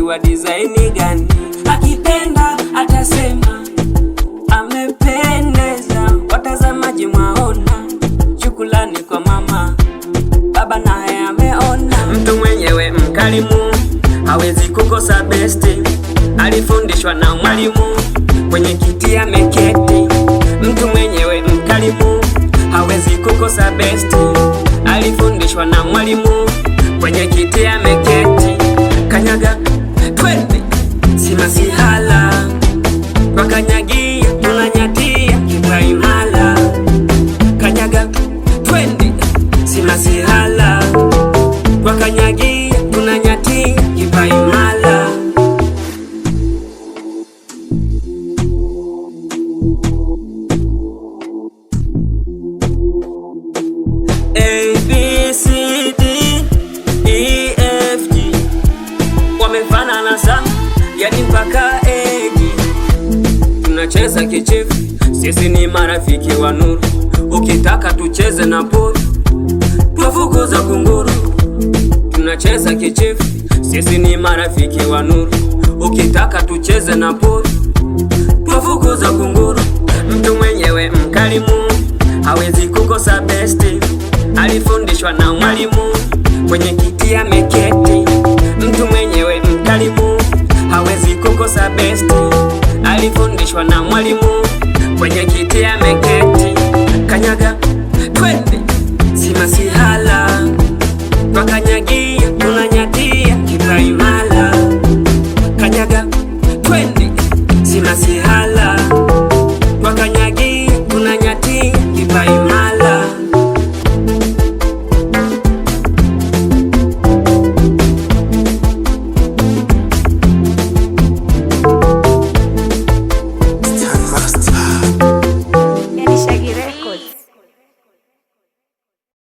wa design gani? Akipenda atasema amependeza, watazamaji mwaona. Shukrani kwa mama, baba naye ameona. Mtu mwenyewe mkarimu, hawezi kukosa besti. Alifundishwa na mwalimu, kwenye kiti ameketi. Mtu mwenyewe mkarimu, hawezi kukosa besti. Alifundishwa na mwalimu, kwenye kiti ameketi. Kanyaga twende, si masihala, kwa kanyagia tunanyatia kipaimala. Kanyaga twende, si masihala, kwa kanyagia tunanyatia kipaimala. A, B, C, D, E, F, G wamefanana sana, yani mpaka egi. Tunacheza kichifu, sisi ni marafiki wa nuru. Ukitaka tucheze na pori, twafukuza kunguru. Tunacheza kichifu, sisi ni marafiki wa nuru. Ukitaka tucheze na pori, twafukuza kunguru. Mtu mwenyewe mkarimu, hawezi kukosa besti. Alifundishwa na mwalimu, kwenye kiti ameketi. Mtu mwenyewe mkarimu, hawezi kukosa besti. Alifundishwa na mwalimu, kwenye kiti ameketi. Kanyaga twende,